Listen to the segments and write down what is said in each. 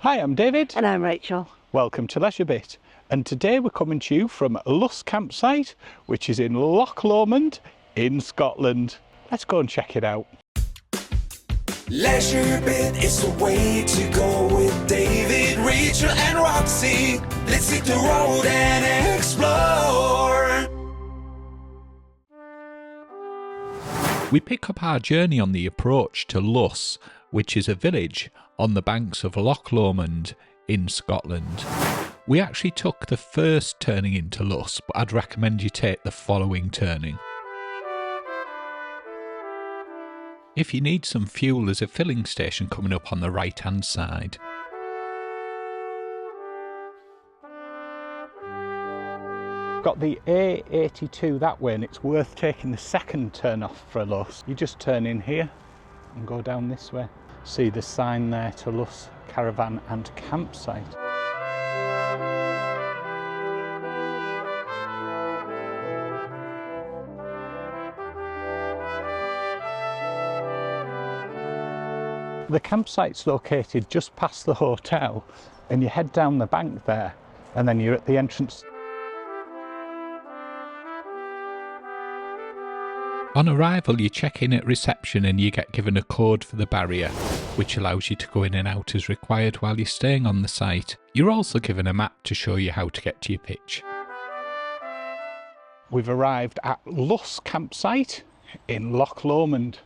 Hi, I'm David. And I'm Rachel. Welcome to LeisureBit. And today we're coming to you from Luss Campsite, which is in Loch Lomond in Scotland. Let's go and check it out. LeisureBit is the way to go with David, Rachel and Roxy. Let's hit the road and explore. We pick up our journey on the approach to Luss, which is a village on the banks of Loch Lomond in Scotland. We actually took the first turning into Luss, but I'd recommend you take the following turning. If you need some fuel, there's a filling station coming up on the right hand side. Got the A82 that way, and it's worth taking the second turn off for Luss. You just turn in here and go down this way. See the sign there to Luss Caravan and Campsite. The campsite's located just past the hotel, and you head down the bank there and then you're at the entrance. On arrival, you check in at reception and you get given a code for the barrier, which allows you to go in and out as required while you're staying on the site. You're also given a map to show you how to get to your pitch. We've arrived at Luss Campsite in Loch Lomond,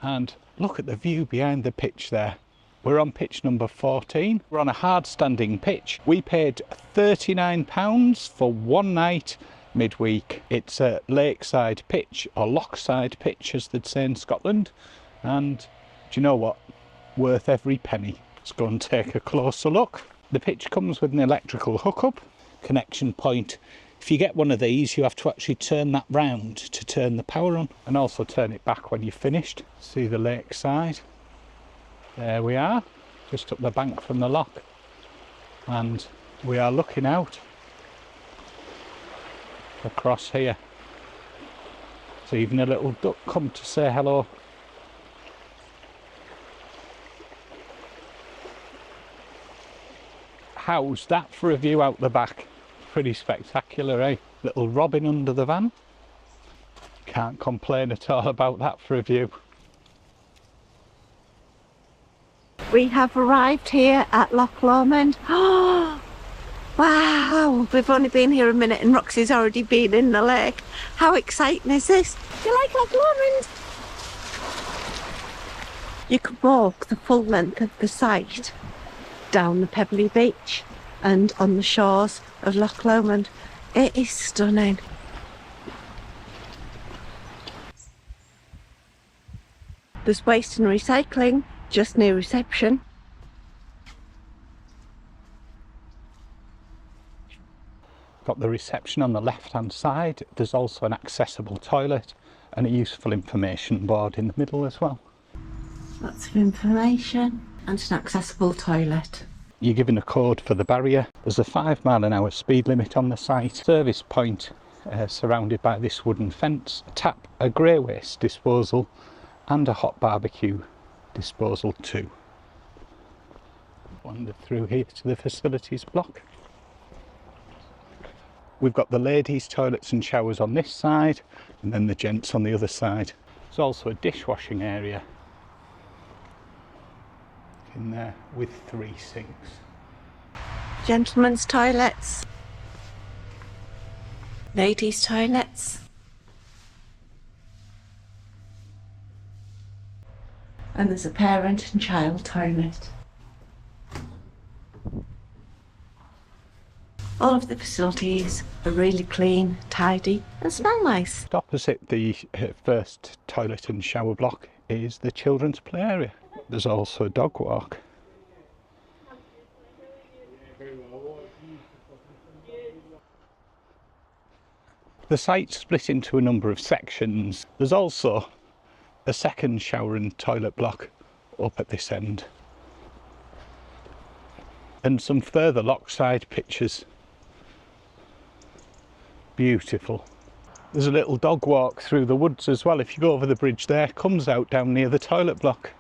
and look at the view behind the pitch there. We're on pitch number 14. We're on a hard standing pitch. We paid £39 for one night midweek. It's a lakeside pitch, or lochside pitch as they'd say in Scotland, and do you know what? Worth every penny. Let's go and take a closer look. The pitch comes with an electrical hookup, connection point. If you get one of these, you have to actually turn that round to turn the power on, and also turn it back when you're finished. See the lakeside. There we are, just up the bank from the loch, and we are looking out across here. So even a little duck come to say hello. How's that for a view out the back? Pretty spectacular, eh? Little robin under the van. Can't complain at all about that for a view. We have arrived here at Loch Lomond. Oh, wow! We've only been here a minute and Roxy's already been in the lake. How exciting is this? Do you like Loch Lomond? You can walk the full length of the site down the pebbly beach and on the shores of Loch Lomond. It is stunning. There's waste and recycling just near reception. Got the reception on the left hand side. There's also an accessible toilet and a useful information board in the middle as well. Lots of information and an accessible toilet. You're given a code for the barrier. There's a 5 mile an hour speed limit on the site. Service point surrounded by this wooden fence. A tap, a grey waste disposal and a hot barbecue disposal too. Wander through here to the facilities block. We've got the ladies' toilets and showers on this side, and then the gents on the other side. There's also a dishwashing area in there with 3 sinks. Gentlemen's toilets. Ladies' toilets. And there's a parent and child toilet. All of the facilities are really clean, tidy and smell nice. Opposite the first toilet and shower block is the children's play area. There's also a dog walk. The site's split into a number of sections. There's also a second shower and toilet block up at this end, and some further lochside pictures. Beautiful. There's a little dog walk through the woods as well. If you go over the bridge there, comes out down near the toilet block.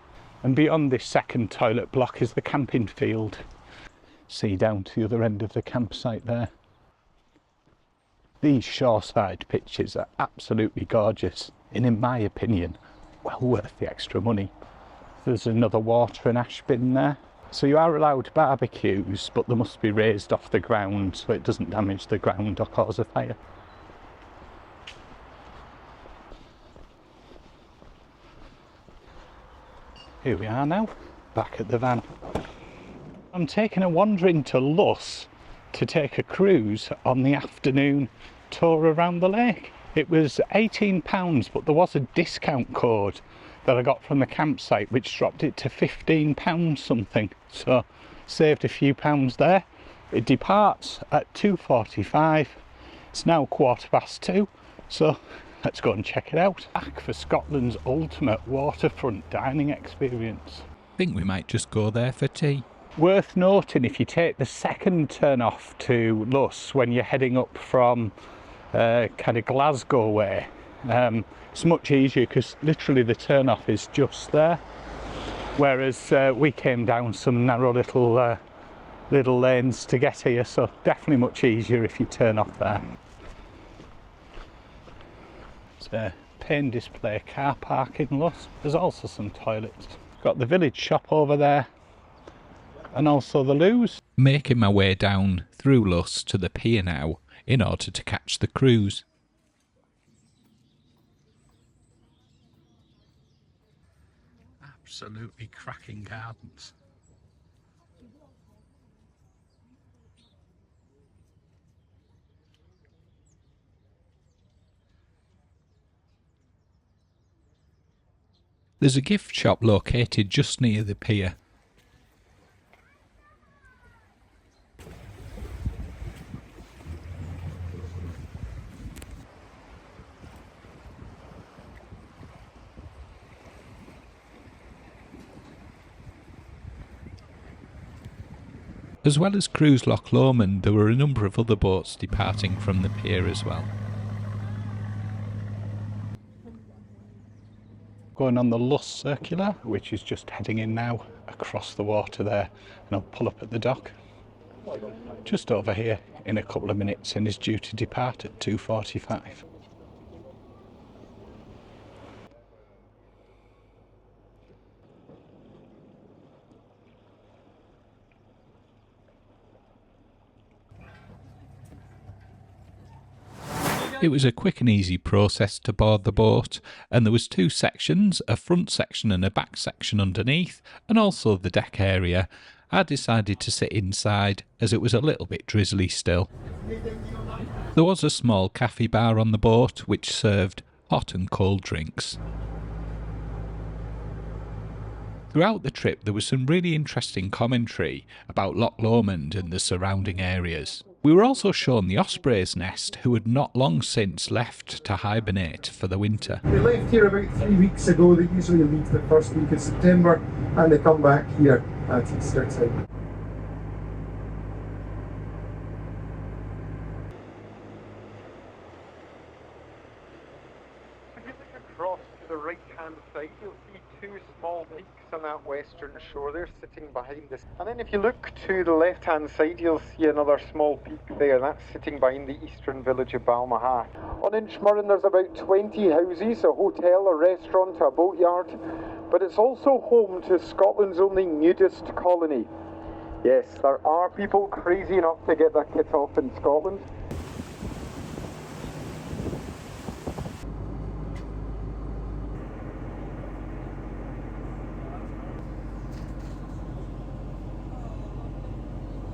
And beyond this second toilet block is the camping field. see down to the other end of the campsite there. These shoreside pitches are absolutely gorgeous, and in my opinion, well worth the extra money. There's another water and ash bin there. So you are allowed barbecues, but they must be raised off the ground so it doesn't damage the ground or cause a fire. Here we are now, back at the van. I'm taking a wander into Luss to take a cruise on the afternoon tour around the lake. It was £18, but there was a discount code that I got from the campsite which dropped it to £15 something, so saved a few pounds there. It departs at 2:45. It's now 2:15, so let's go and check it out. Back for Scotland's ultimate waterfront dining experience. Think we might just go there for tea. Worth noting, if you take the second turn off to Luss when you're heading up from kind of Glasgow way, it's much easier because literally the turn off is just there, whereas we came down some narrow little lanes to get here, so definitely much easier if you turn off there. It's a pane display car park in Luss. There's also some toilets. Got the village shop over there and also the loos. Making my way down through Luss to the pier now in order to catch the cruise. Absolutely cracking gardens. There's a gift shop located just near the pier. As well as cruise Loch Lomond, there were a number of other boats departing from the pier as well. Going on the Luss Circular, which is just heading in now across the water there, and I'll pull up at the dock just over here in a couple of minutes and is due to depart at 2:45. It was a quick and easy process to board the boat, and there was two sections, a front section and a back section underneath, and also the deck area. I decided to sit inside as it was a little bit drizzly still. There was a small cafe bar on the boat which served hot and cold drinks. Throughout the trip there was some really interesting commentary about Loch Lomond and the surrounding areas. We were also shown the osprey's nest, who had not long since left to hibernate for the winter. They left here about 3 weeks ago. They usually leave the first week of September and they come back here at Easter time. If you look across to the right hand side, you'll see two small peaks on that western shore. They're sitting behind us. And then if you look to the left hand side, you'll see another small peak there. That's sitting behind the eastern village of Balmaha. On Inchmurrin there's about 20 houses, a hotel, a restaurant, a boatyard. But it's also home to Scotland's only nudist colony. Yes, there are people crazy enough to get their kit off in Scotland.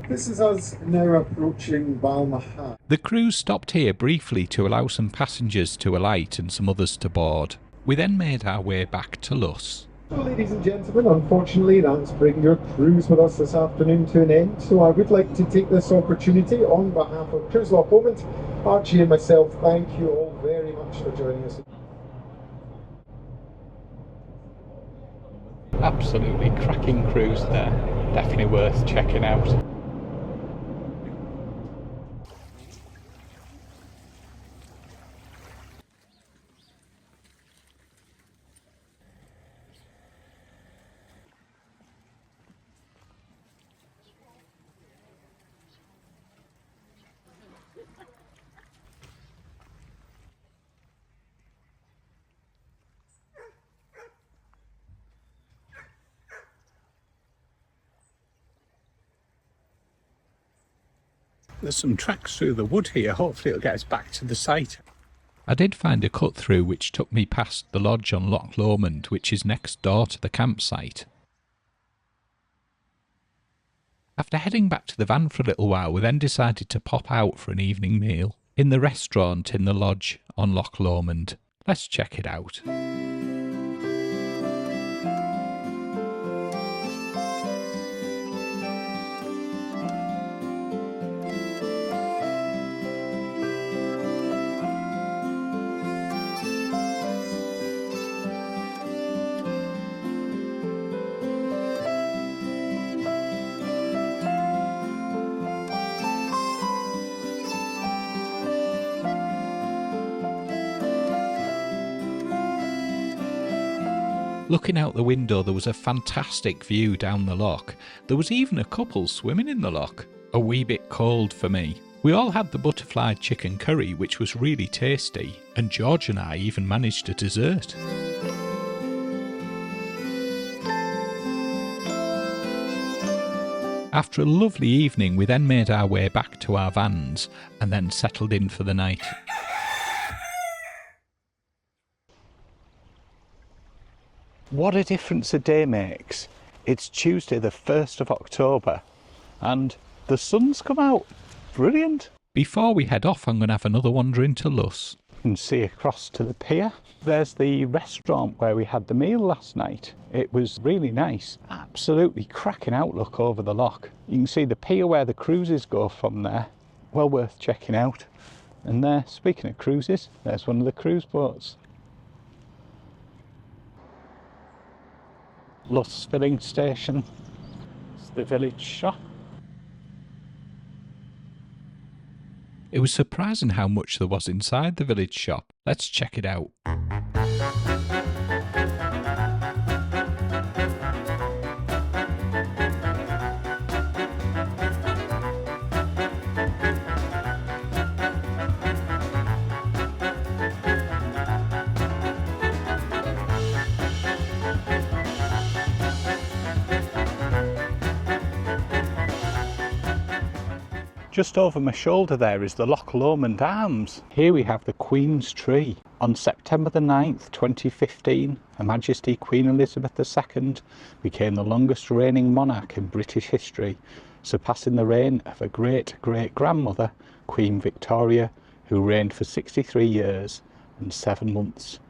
This is us now approaching Balmaha. The cruise stopped here briefly to allow some passengers to alight and some others to board. We then made our way back to Luss. So ladies and gentlemen, unfortunately that's bringing your cruise with us this afternoon to an end. So I would like to take this opportunity on behalf of Cruise Loch Lomond, Archie and myself, thank you all very much for joining us. Absolutely cracking cruise there. Definitely worth checking out. There's some tracks through the wood here. Hopefully it'll get us back to the site. I did find a cut through which took me past the lodge on Loch Lomond, which is next door to the campsite. After heading back to the van for a little while, we then decided to pop out for an evening meal in the restaurant in the lodge on Loch Lomond. Let's check it out. Looking out the window, there was a fantastic view down the loch. There was even a couple swimming in the loch. A wee bit cold for me. We all had the butterfly chicken curry, which was really tasty, and George and I even managed a dessert. After a lovely evening, we then made our way back to our vans and then settled in for the night. What a difference a day makes. It's Tuesday the 1st of October and the sun's come out. Brilliant. Before we head off, I'm going to have another wander into Luss. You can see across to the pier. There's the restaurant where we had the meal last night. It was really nice. Absolutely cracking outlook over the loch. You can see the pier where the cruises go from there. Well worth checking out. And there, speaking of cruises, there's one of the cruise boats. Luss filling station. It's the village shop. It was surprising how much there was inside the village shop. Let's check it out. Just over my shoulder there is the Loch Lomond Arms. Here we have the Queen's Tree. On September the 9th, 2015, Her Majesty Queen Elizabeth II became the longest reigning monarch in British history, surpassing the reign of her great-great-grandmother, Queen Victoria, who reigned for 63 years and 7 months.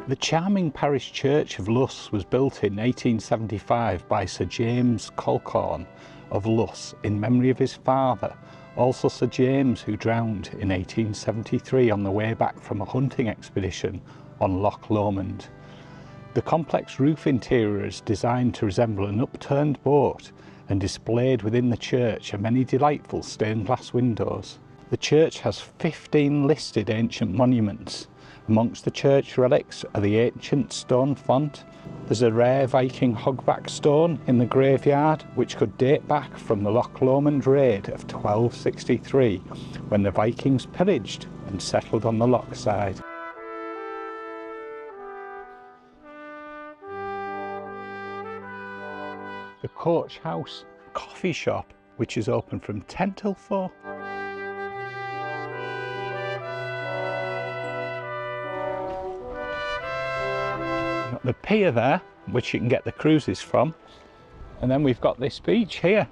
The charming parish church of Luss was built in 1875 by Sir James Colquhoun of Luss in memory of his father, also Sir James, who drowned in 1873 on the way back from a hunting expedition on Loch Lomond. The complex roof interior is designed to resemble an upturned boat, and displayed within the church are many delightful stained glass windows. The church has 15 listed ancient monuments. Amongst the church relics are the ancient stone font. There's a rare Viking hogback stone in the graveyard which could date back from the Loch Lomond raid of 1263, when the Vikings pillaged and settled on the loch side. The Coach House coffee shop, which is open from 10 till 4. The pier there, which you can get the cruises from, and then we've got this beach here.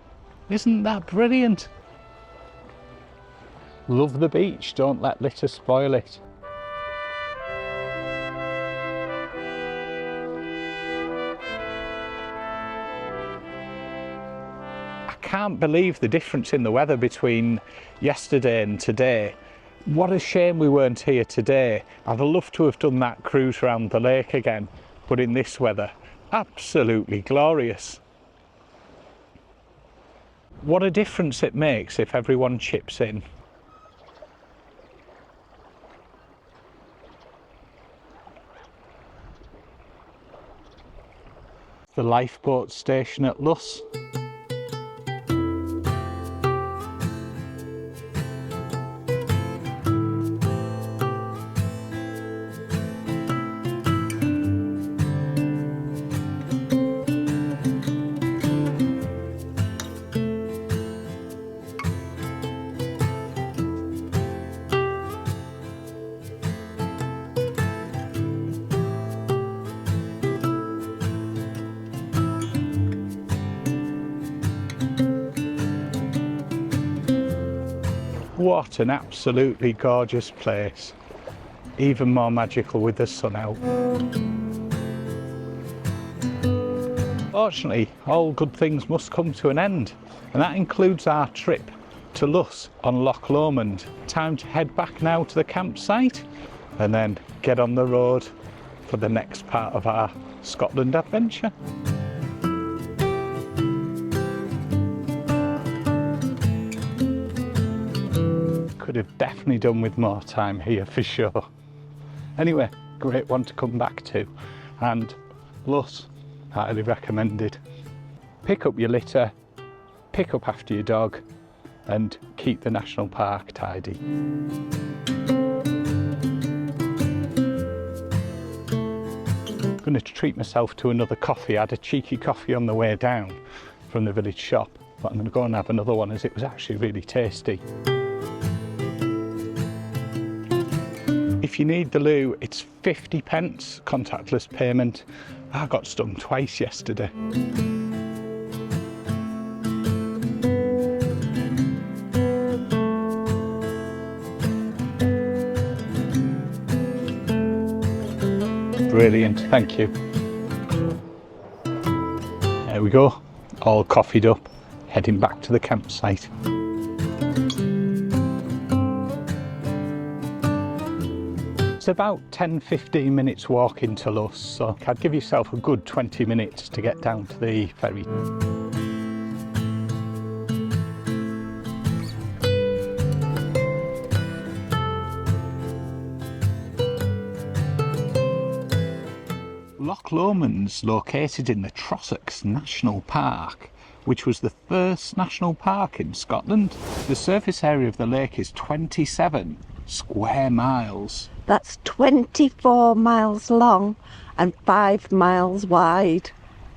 Isn't that brilliant? Love the beach, don't let litter spoil it. I can't believe the difference in the weather between yesterday and today. What a shame we weren't here today. I'd love to have done that cruise around the lake again. But in this weather, absolutely glorious. What a difference it makes if everyone chips in. The lifeboat station at Luss. What an absolutely gorgeous place. Even more magical with the sun out. Fortunately, all good things must come to an end, and that includes our trip to Luss on Loch Lomond. Time to head back now to the campsite and then get on the road for the next part of our Scotland adventure. Could have definitely done with more time here for sure. Anyway, great one to come back to, and Luss, highly recommended. Pick up your litter, pick up after your dog, and keep the national park tidy. I'm going to treat myself to another coffee. I had a cheeky coffee on the way down from the village shop, but I'm going to go and have another one as it was actually really tasty. If you need the loo, it's 50p, contactless payment. I got stung twice yesterday. Brilliant, thank you. There we go, all coffeeed up, heading back to the campsite. It's about 10-15 minutes walk into Luss, so I'd give yourself a good 20 minutes to get down to the ferry. Loch Lomond's located in the Trossachs National Park, which was the first national park in Scotland. The surface area of the lake is 27 square miles. That's 24 miles long and 5 miles wide.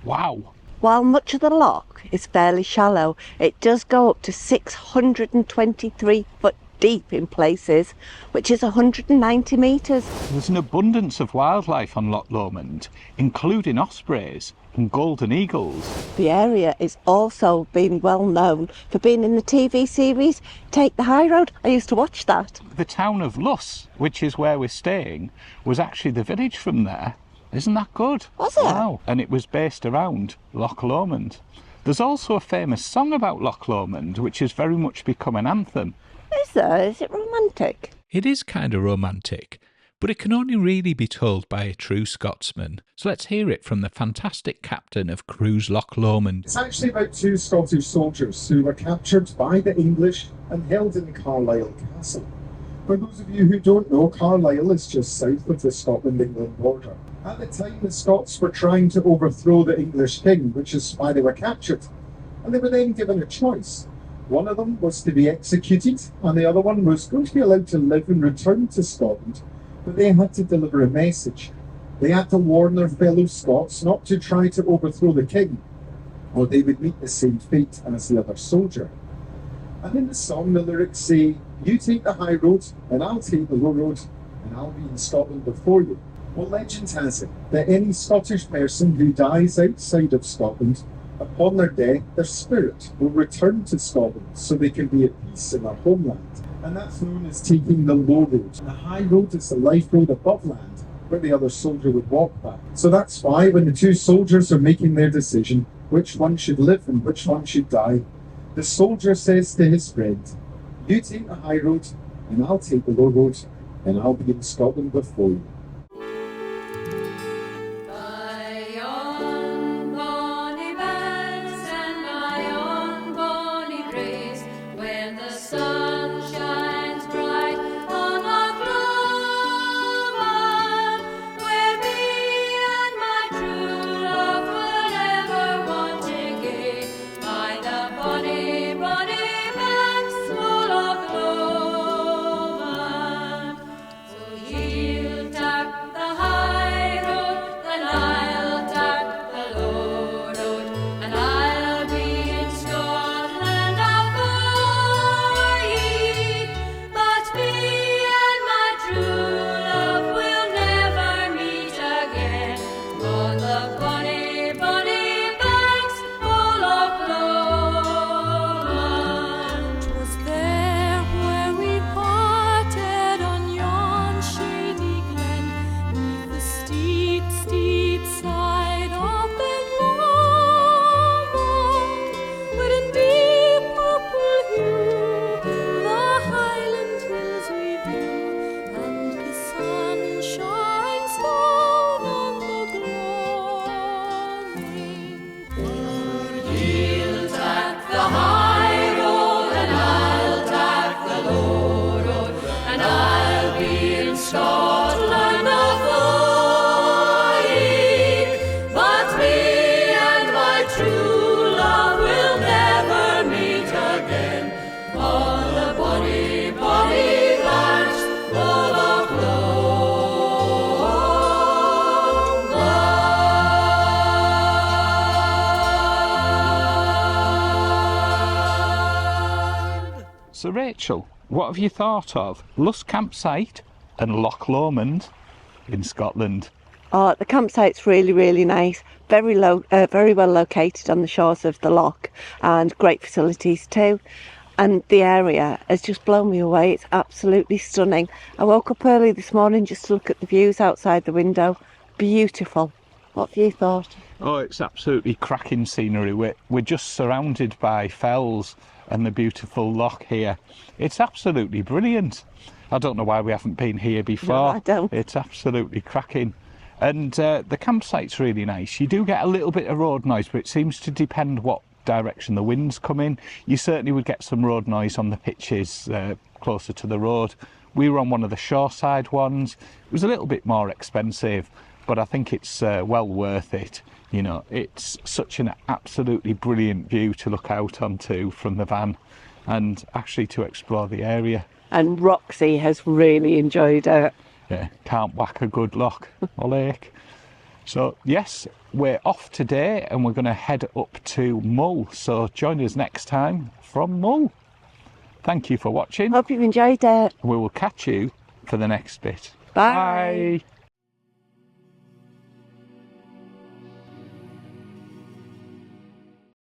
Wow. While much of the loch is fairly shallow, it does go up to 623 foot deep in places, which is 190 metres. There's an abundance of wildlife on Loch Lomond, including ospreys and golden eagles. The area is also been well known for being in the TV series Take the High Road. I used to watch that. The town of Luss, which is where we're staying, was actually the village from there. Isn't that good? Was it? Wow. And it was based around Loch Lomond. There's also a famous song about Loch Lomond, which has very much become an anthem. Is there? Is it romantic? It is kind of romantic, but it can only really be told by a true Scotsman. So let's hear it from the fantastic captain of Cruise Loch Lomond. It's actually about 2 Scottish soldiers who were captured by the English and held in Carlisle Castle. For those of you who don't know, Carlisle is just south of the Scotland-England border. At the time, the Scots were trying to overthrow the English king, which is why they were captured. And they were then given a choice. One of them was to be executed, and the other one was going to be allowed to live and return to Scotland, but they had to deliver a message. They had to warn their fellow Scots not to try to overthrow the king, or they would meet the same fate as the other soldier. And in the song, the lyrics say, "You take the high road, and I'll take the low road, and I'll be in Scotland before you." Well, legend has it that any Scottish person who dies outside of Scotland, upon their death, their spirit will return to Scotland so they can be at peace in their homeland. And that's known as taking the low road. The high road is the life road above land, where the other soldier would walk back. So that's why when the 2 soldiers are making their decision, which one should live and which one should die, the soldier says to his friend, "You take the high road, and I'll take the low road, and I'll be in Scotland before you." My own bonny beds and my own bonny So Rachel, what have you thought of Luss Campsite and Loch Lomond in Scotland? Oh, the campsite's really, really nice. Very well located on the shores of the loch, and great facilities too. And the area has just blown me away. It's absolutely stunning. I woke up early this morning just to look at the views outside the window. Beautiful. What have you thought? Oh, it's absolutely cracking scenery. We're just surrounded by fells and the beautiful loch here. It's absolutely brilliant. I don't know why we haven't been here before. No, I don't. It's absolutely cracking. And the campsite's really nice. You do get a little bit of road noise, but it seems to depend what direction the wind's coming. You certainly would get some road noise on the pitches closer to the road. We were on one of the shoreside ones. It was a little bit more expensive, but I think it's well worth it. You know, it's such an absolutely brilliant view to look out onto from the van and actually to explore the area. And Roxy has really enjoyed it. Yeah, can't whack a good loch or lake. So yes, we're off today and we're going to head up to Mull. So join us next time from Mull. Thank you for watching. Hope you've enjoyed it. We will catch you for the next bit. Bye. Bye.